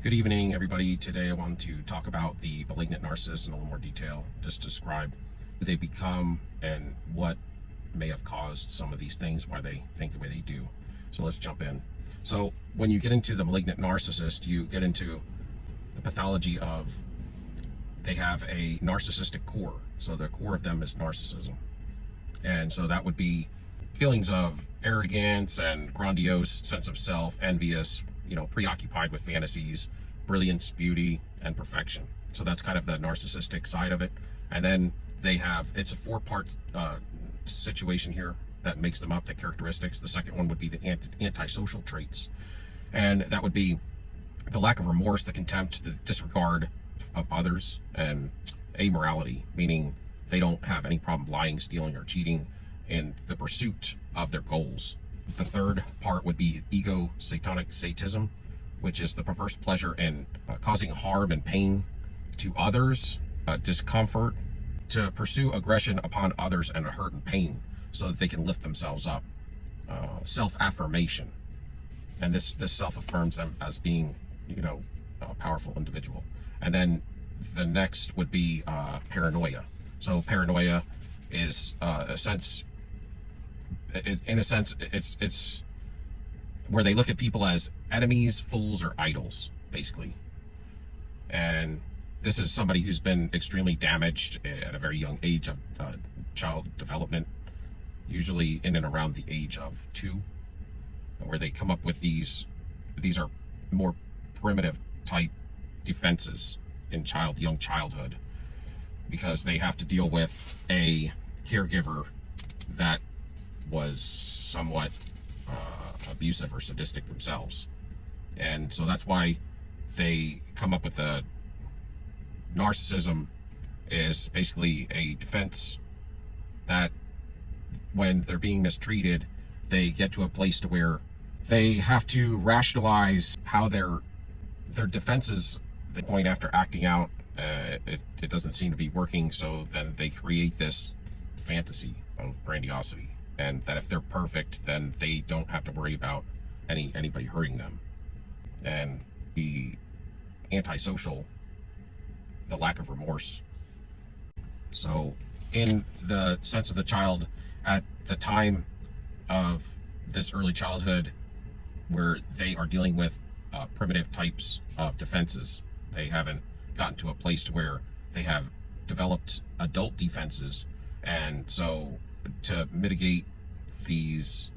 Good evening, everybody. Today I want to talk about the malignant narcissist in a little more detail, just to describe who they become and what may have caused some of these things, why they think the way they do. So let's jump in. So when you get into the malignant narcissist, you get into the pathology of they have a narcissistic core. So the core of them is narcissism. And so that would be feelings of arrogance and grandiose sense of self, envious, preoccupied with fantasies, brilliance, beauty, and perfection. So that's kind of the narcissistic side of it. And then it's a four-part situation here that makes them up, the characteristics. The second one would be the antisocial traits. And that would be the lack of remorse, the contempt, the disregard of others, and amorality, meaning they don't have any problem lying, stealing, or cheating in the pursuit of their goals. The third part would be ego-satanic sadism, which is the perverse pleasure in causing harm and pain to others, discomfort, to pursue aggression upon others and hurt and pain so that they can lift themselves up. Self-affirmation. And this self-affirms them as being, a powerful individual. And then the next would be paranoia. So paranoia is in a sense, it's where they look at people as enemies, fools, or idols, basically. And this is somebody who's been extremely damaged at a very young age of child development, usually in and around the age of 2, where they come up with these are more primitive type defenses in young childhood, because they have to deal with a caregiver that was somewhat abusive or sadistic themselves. And so that's why they come up with the narcissism is basically a defense that when they're being mistreated, they get to a place to where they have to rationalize how their defenses, the point after acting out, it doesn't seem to be working, so then they create this fantasy of grandiosity, and that if they're perfect, then they don't have to worry about anybody hurting them. And the antisocial, the lack of remorse. So in the sense of the child at the time of this early childhood, where they are dealing with primitive types of defenses, they haven't gotten to a place to where they have developed adult defenses. And so to mitigate these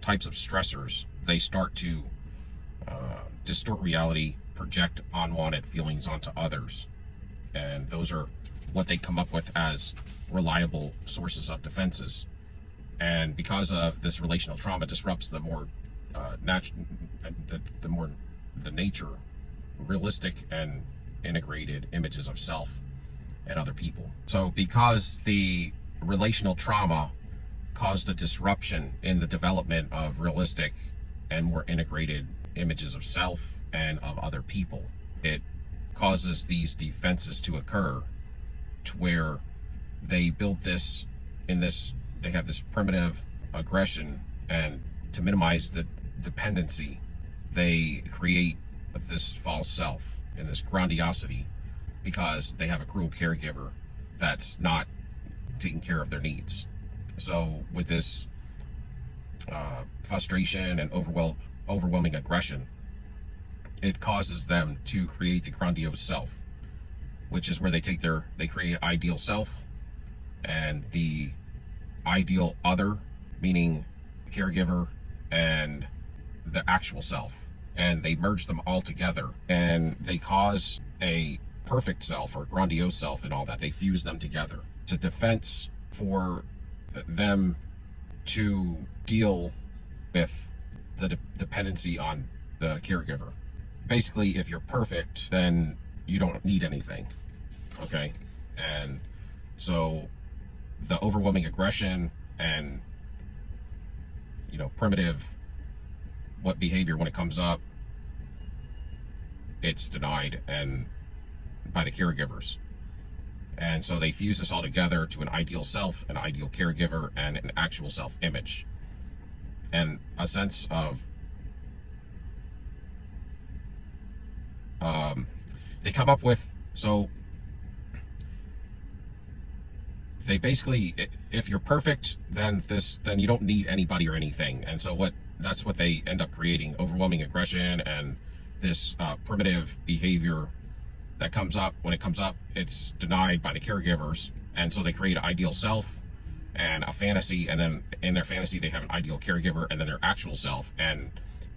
types of stressors, they start to distort reality, project unwanted feelings onto others. And those are what they come up with as reliable sources of defenses. And because of this relational trauma disrupts the more the nature, realistic and integrated images of self and other people. So because the relational trauma caused a disruption in the development of realistic and more integrated images of self and of other people, it causes these defenses to occur, to where they build this they have this primitive aggression, and to minimize the dependency, they create this false self and this grandiosity, because they have a cruel caregiver that's not taking care of their needs. So with this frustration and overwhelming aggression, it causes them to create the grandiose self, which is where they create ideal self and the ideal other, meaning caregiver, and the actual self, and they merge them all together, and they cause a perfect self or grandiose self and all that. They fuse them together. It's a defense for them to deal with the dependency on the caregiver. Basically, if you're perfect, then you don't need anything, okay? And so the overwhelming aggression and primitive behavior, when it comes up, it's denied and by the caregivers. And so they fuse this all together to an ideal self, an ideal caregiver, and an actual self-image, and a sense of they come up with, so they basically, if you're perfect, then you don't need anybody or anything. And so that's what they end up creating: overwhelming aggression and this primitive behavior that comes up. When it comes up, it's denied by the caregivers, and so they create an ideal self and a fantasy, and then in their fantasy they have an ideal caregiver and then their actual self. And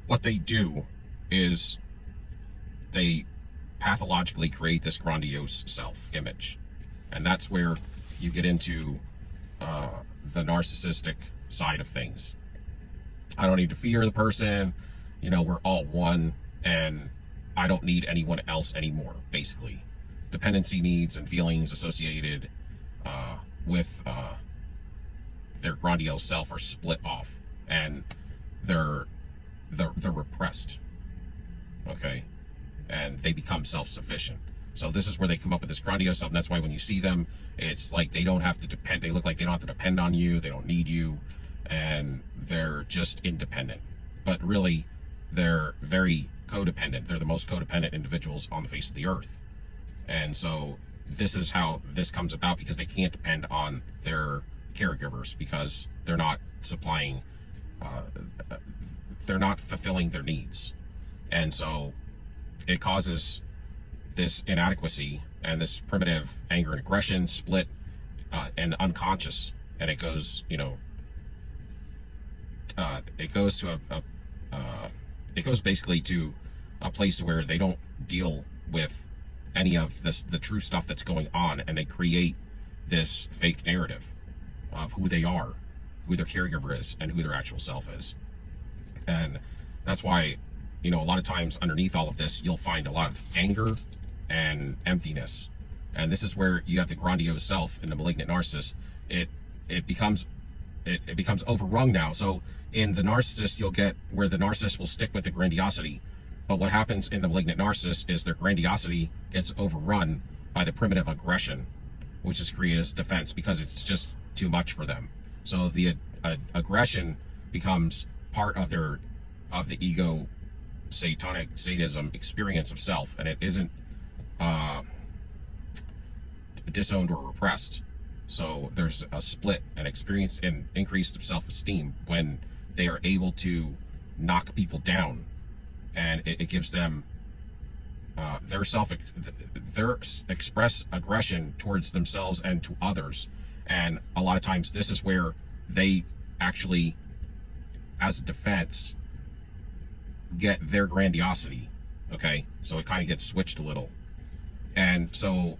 what they do is they pathologically create this grandiose self-image, and that's where you get into the narcissistic side of things. I don't need to fear the person, we're all one, and I don't need anyone else anymore, basically. Dependency needs and feelings associated with their grandiose self are split off, and they're repressed, okay? And they become self-sufficient. So this is where they come up with this grandiose self, and that's why when you see them, it's like they don't have to depend, they look like they don't have to depend on you, they don't need you, and they're just independent. But really, they're very codependent. They're the most codependent individuals on the face of the earth. And so this is how this comes about, because they can't depend on their caregivers, because they're not supplying, they're not fulfilling their needs. And so it causes this inadequacy and this primitive anger and aggression split and unconscious, and it goes, it goes to it goes basically to a place where they don't deal with any of the true stuff that's going on, and they create this fake narrative of who they are, who their caregiver is, and who their actual self is. And that's why, a lot of times underneath all of this, you'll find a lot of anger and emptiness. And this is where you have the grandiose self in the malignant narcissist. It becomes overrun now. So in the narcissist, you'll get where the narcissist will stick with the grandiosity. But what happens in the malignant narcissist is their grandiosity gets overrun by the primitive aggression, which is created as defense, because it's just too much for them. So the aggression becomes part of the ego satanic sadism experience of self, and it isn't disowned or repressed. So there's a split and experience and increase of self-esteem when they are able to knock people down, and it gives them their express aggression towards themselves and to others. And a lot of times this is where they actually, as a defense, get their grandiosity, okay? So it kind of gets switched a little. And so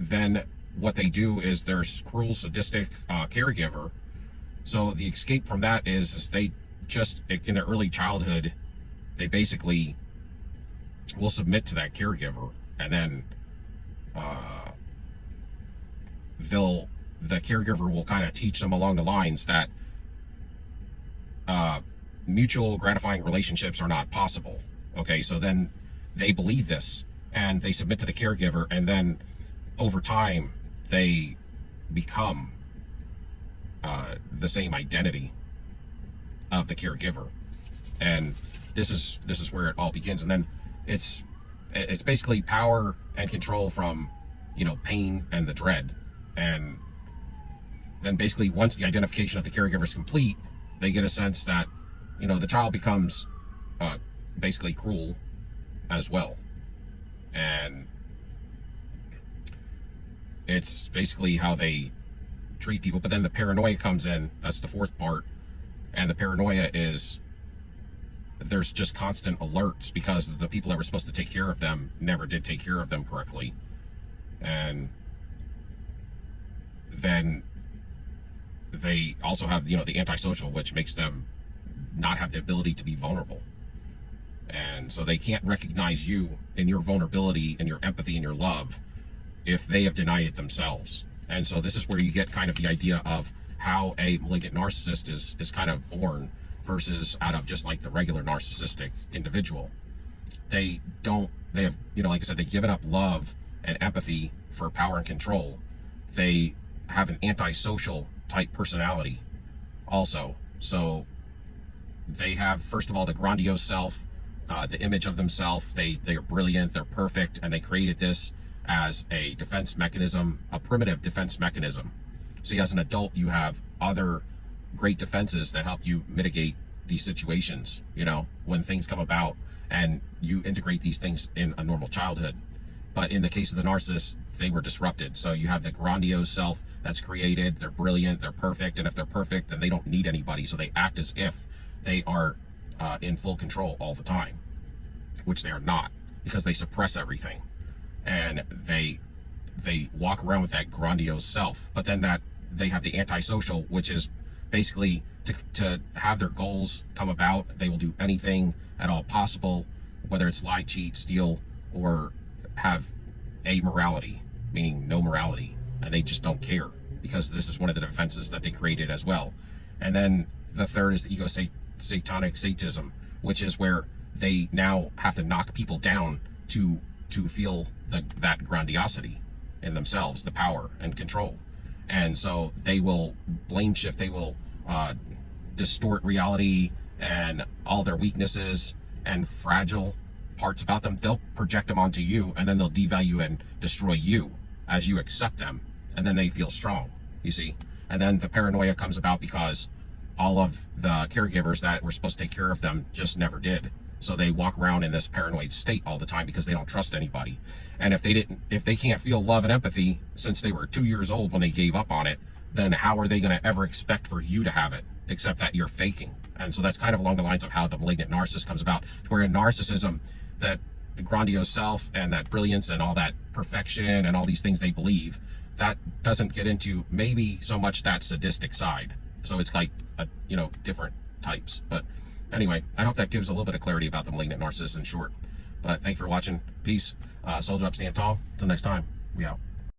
then what they do is their cruel, sadistic caregiver. So the escape from that is they just, in their early childhood, they basically will submit to that caregiver, and then the caregiver will kind of teach them along the lines that mutual gratifying relationships are not possible. Okay, so then they believe this and they submit to the caregiver, and then over time they become the same identity of the caregiver. And this is where it all begins. And then it's basically power and control from pain and the dread. And then basically once the identification of the caregiver is complete, they get a sense that the child becomes basically cruel as well. And it's basically how they treat people. But then the paranoia comes in. That's the fourth part. And the paranoia is there's just constant alerts, because the people that were supposed to take care of them never did take care of them correctly. And then they also have the antisocial, which makes them not have the ability to be vulnerable. And so they can't recognize you in your vulnerability and your empathy and your love if they have denied it themselves. And so this is where you get kind of the idea of how a malignant narcissist is kind of born versus out of just like the regular narcissistic individual. They have, like I said, they've given up love and empathy for power and control. They have an antisocial type personality also. So they have, first of all, the grandiose self, the image of themselves. They are brilliant, they're perfect, and they created this as a defense mechanism, a primitive defense mechanism. See, as an adult, you have other great defenses that help you mitigate these situations, you know, when things come about, and you integrate these things in a normal childhood. But in the case of the narcissist, they were disrupted. So you have the grandiose self that's created, they're brilliant, they're perfect, and if they're perfect, then they don't need anybody. So they act as if they are in full control all the time, which they are not, because they suppress everything. And they walk around with that grandiose self, but then that they have the antisocial, which is basically to have their goals come about. They will do anything at all possible, whether it's lie, cheat, steal, or have amorality, meaning no morality, and they just don't care, because this is one of the defenses that they created as well. And then the third is the satanic sadism, which is where they now have to knock people down to feel that grandiosity in themselves, the power and control. And so they will blame shift, they will distort reality and all their weaknesses and fragile parts about them. They'll project them onto you, and then they'll devalue and destroy you as you accept them, and then they feel strong, you see. And then the paranoia comes about because all of the caregivers that were supposed to take care of them just never did. So they walk around in this paranoid state all the time because they don't trust anybody. And if they can't feel love and empathy since they were 2 years old when they gave up on it, then how are they going to ever expect for you to have it, except that you're faking? And so that's kind of along the lines of how the malignant narcissist comes about, where in narcissism, that grandiose self and that brilliance and all that perfection and all these things they believe, that doesn't get into maybe so much that sadistic side. So it's like, different types. But anyway, I hope that gives a little bit of clarity about the malignant narcissist in short. But thanks for watching. Peace. Soldier up, stand tall. Until next time, we out.